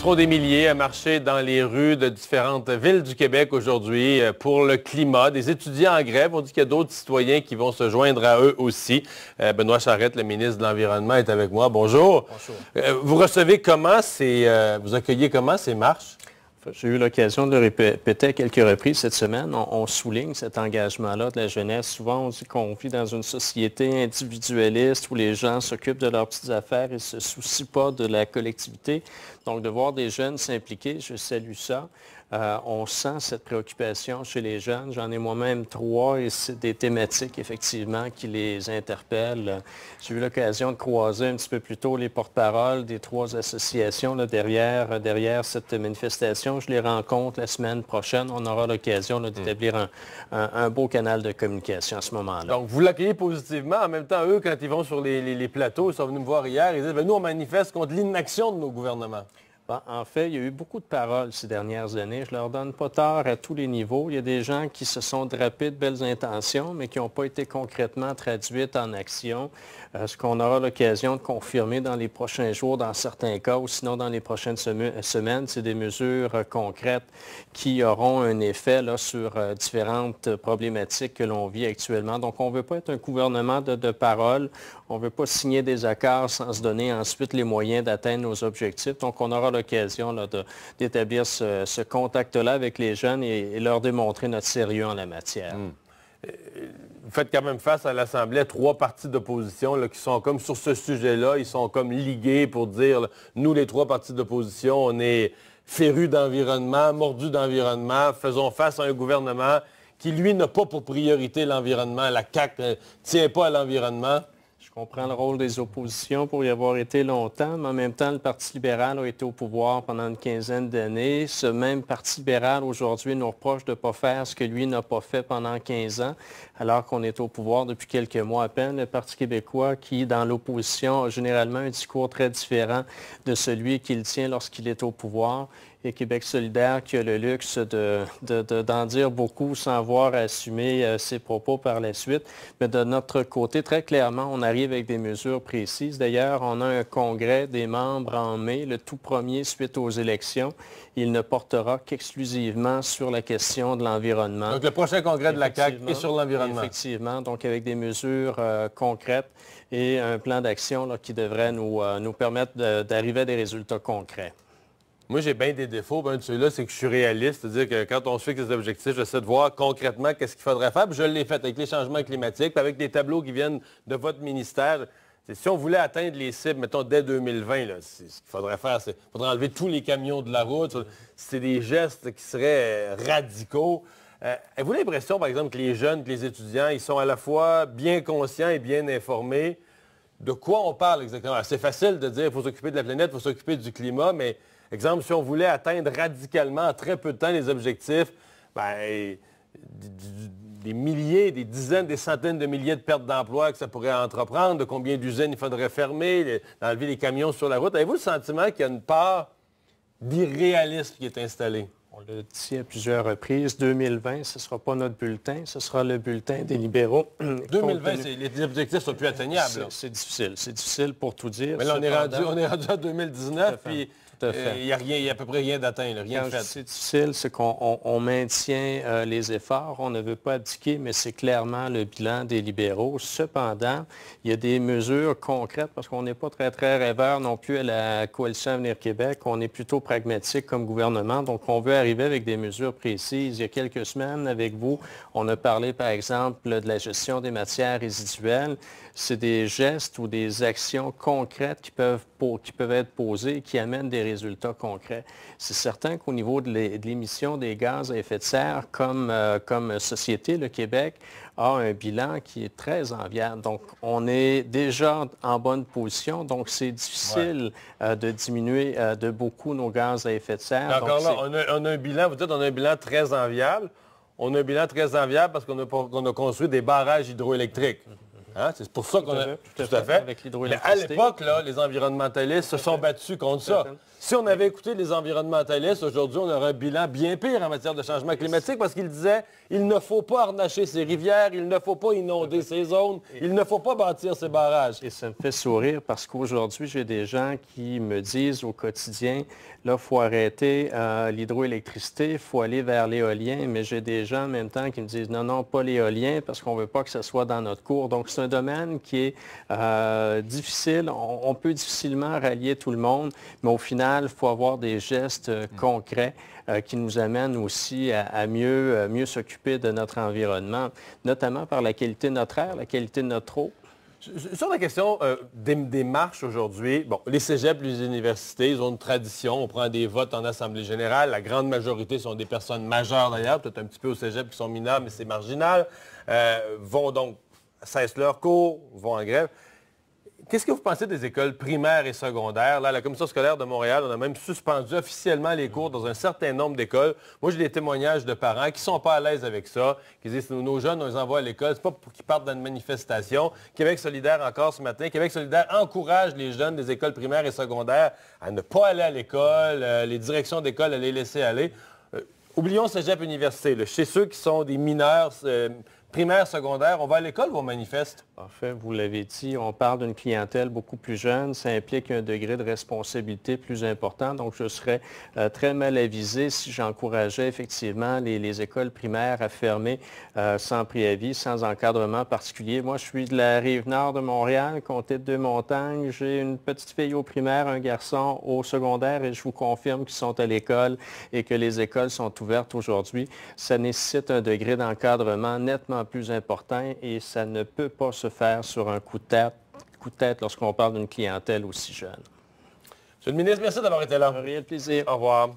seront des milliers à marcher dans les rues de différentes villes du Québec aujourd'hui pour le climat. Des étudiants en grève. On dit qu'il y a d'autres citoyens qui vont se joindre à eux aussi. Benoît Charette, le ministre de l'Environnement, est avec moi. Bonjour. Bonjour. Vous recevez comment vous accueillez comment ces marches? J'ai eu l'occasion de le répéter à quelques reprises cette semaine. On souligne cet engagement-là de la jeunesse. Souvent, on dit qu'on vit dans une société individualiste où les gens s'occupent de leurs petites affaires et ne se soucient pas de la collectivité. Donc, de voir des jeunes s'impliquer, je salue ça. On sent cette préoccupation chez les jeunes. J'en ai moi-même 3 et c'est des thématiques, effectivement, qui les interpellent. J'ai eu l'occasion de croiser un petit peu plus tôt les porte-paroles des 3 associations là, derrière cette manifestation. Je les rencontre la semaine prochaine. On aura l'occasion d'établir un beau canal de communication à ce moment-là. Donc, vous l'accueillez positivement. En même temps, eux, quand ils vont sur les plateaux, ils sont venus me voir hier, ils disent « Nous, on manifeste contre l'inaction de nos gouvernements ». En fait, il y a eu beaucoup de paroles ces dernières années. Je ne leur donne pas tort à tous les niveaux. Il y a des gens qui se sont drapés de belles intentions, mais qui n'ont pas été concrètement traduites en action. Ce qu'on aura l'occasion de confirmer dans les prochains jours, dans certains cas, ou sinon dans les prochaines semaines, c'est des mesures concrètes qui auront un effet là, sur différentes problématiques que l'on vit actuellement. Donc, on ne veut pas être un gouvernement de paroles. On ne veut pas signer des accords sans se donner ensuite les moyens d'atteindre nos objectifs. Donc, on aura l'occasion d'établir ce contact-là avec les jeunes et leur démontrer notre sérieux en la matière. Vous faites quand même face à l'Assemblée, 3 partis d'opposition qui sont comme sur ce sujet-là, ils sont comme ligués pour dire, nous les 3 partis d'opposition, on est férus d'environnement, mordus d'environnement, faisons face à un gouvernement qui, lui, n'a pas pour priorité l'environnement. La CAQ ne tient pas à l'environnement. Je comprends le rôle des oppositions pour y avoir été longtemps, mais en même temps, le Parti libéral a été au pouvoir pendant une quinzaine d'années. Ce même Parti libéral, aujourd'hui, nous reproche de ne pas faire ce que lui n'a pas fait pendant 15 ans, alors qu'on est au pouvoir depuis quelques mois à peine. Le Parti québécois, qui, dans l'opposition, a généralement un discours très différent de celui qu'il tient lorsqu'il est au pouvoir. Et Québec solidaire qui a le luxe d'en dire beaucoup sans voir assumer ses propos par la suite. Mais de notre côté, très clairement, on arrive avec des mesures précises. D'ailleurs, on a un congrès des membres en mai, le tout premier suite aux élections. Il ne portera qu'exclusivement sur la question de l'environnement. Donc, le prochain congrès de la CAQ est sur l'environnement. Effectivement, donc avec des mesures concrètes et un plan d'action qui devrait nous permettre d'arriver à des résultats concrets. Moi, j'ai bien des défauts. Un de ceux-là, c'est que je suis réaliste. C'est-à-dire que quand on se fixe des objectifs, j'essaie de voir concrètement qu'est-ce qu'il faudrait faire. Puis je l'ai fait avec les changements climatiques, puis avec des tableaux qui viennent de votre ministère. Si on voulait atteindre les cibles, mettons, dès 2020, là, ce qu'il faudrait faire, c'est qu'il faudrait enlever tous les camions de la route. C'est des gestes qui seraient radicaux. Avez-vous l'impression, par exemple, que les jeunes, que les étudiants, ils sont à la fois bien conscients et bien informés de quoi on parle exactement? C'est facile de dire qu'il faut s'occuper de la planète, il faut s'occuper du climat, mais... Exemple, si on voulait atteindre radicalement en très peu de temps les objectifs, des milliers, des dizaines, des centaines de milliers de pertes d'emplois que ça pourrait entreprendre, de combien d'usines il faudrait fermer, d'enlever les camions sur la route. Avez-vous le sentiment qu'il y a une part d'irréalisme qui est installée? On l'a dit à plusieurs reprises, 2020, ce ne sera pas notre bulletin, ce sera le bulletin des libéraux. 2020, les objectifs sont plus atteignables. C'est difficile pour tout dire. Mais là, on est rendu en 2019, puis... Il n'y a à peu près rien d'atteint, rien de fait. C'est difficile, c'est qu'on maintient les efforts. On ne veut pas abdiquer, mais c'est clairement le bilan des libéraux. Cependant, il y a des mesures concrètes parce qu'on n'est pas très, très rêveur non plus à la Coalition Avenir Québec. On est plutôt pragmatique comme gouvernement. Donc, on veut arriver avec des mesures précises. Il y a quelques semaines, avec vous, on a parlé, par exemple, de la gestion des matières résiduelles. C'est des gestes ou des actions concrètes qui peuvent être posées et qui amènent des résultats concrets. C'est certain qu'au niveau de l'émission des gaz à effet de serre, comme société, le Québec a un bilan qui est très enviable. Donc, on est déjà en bonne position. Donc, c'est difficile de diminuer de beaucoup nos gaz à effet de serre. Encore là, on a un bilan, vous dites, on a un bilan très enviable. On a un bilan très enviable parce qu'on a construit des barrages hydroélectriques. Hein? C'est pour ça qu'on a... Tout à fait. Avec Mais à l'hydroélectricité. l'époque, là, les environnementalistes se sont battus contre ça. Si on avait écouté les environnementalistes, aujourd'hui, on aurait un bilan bien pire en matière de changement climatique parce qu'ils disaient il ne faut pas harnacher ces rivières, il ne faut pas inonder ces zones, il ne faut pas bâtir ces barrages. Et ça me fait sourire parce qu'aujourd'hui, j'ai des gens qui me disent au quotidien, là, il faut arrêter l'hydroélectricité, il faut aller vers l'éolien, mais j'ai des gens en même temps qui me disent non, non, pas l'éolien parce qu'on ne veut pas que ce soit dans notre cours. Donc, c'est un domaine qui est difficile. On peut difficilement rallier tout le monde, mais au final, il faut avoir des gestes concrets qui nous amènent aussi à mieux s'occuper de notre environnement, notamment par la qualité de notre air, la qualité de notre eau. Sur la question des marches aujourd'hui, bon, les cégeps, les universités, ils ont une tradition. On prend des votes en assemblée générale. La grande majorité sont des personnes majeures d'ailleurs, peut-être un petit peu au cégep qui sont mineurs, mais c'est marginal. Vont donc, cessent leur cours, vont en grève. Qu'est-ce que vous pensez des écoles primaires et secondaires? Là, la Commission scolaire de Montréal, on a même suspendu officiellement les cours dans un certain nombre d'écoles. Moi, j'ai des témoignages de parents qui ne sont pas à l'aise avec ça, qui disent nos jeunes, on les envoie à l'école, c'est pas pour qu'ils partent dans une manifestation. Québec solidaire encore ce matin. Québec solidaire encourage les jeunes des écoles primaires et secondaires à ne pas aller à l'école, les directions d'école à les laisser aller. Oublions cégep université. Là. Chez ceux qui sont des mineurs primaires, secondaires, on va à l'école ou on manifeste? Parfait, vous l'avez dit, on parle d'une clientèle beaucoup plus jeune. Ça implique un degré de responsabilité plus important. Donc, je serais très mal avisé si j'encourageais effectivement les écoles primaires à fermer sans préavis, sans encadrement particulier. Moi, je suis de la Rive-Nord de Montréal, comté de Deux-Montagnes. J'ai une petite fille au primaire, un garçon au secondaire et je vous confirme qu'ils sont à l'école et que les écoles sont ouvertes aujourd'hui. Ça nécessite un degré d'encadrement nettement plus important et ça ne peut pas se faire sur un coup de tête lorsqu'on parle d'une clientèle aussi jeune. Monsieur le ministre, merci d'avoir été là. Un réel plaisir. Au revoir.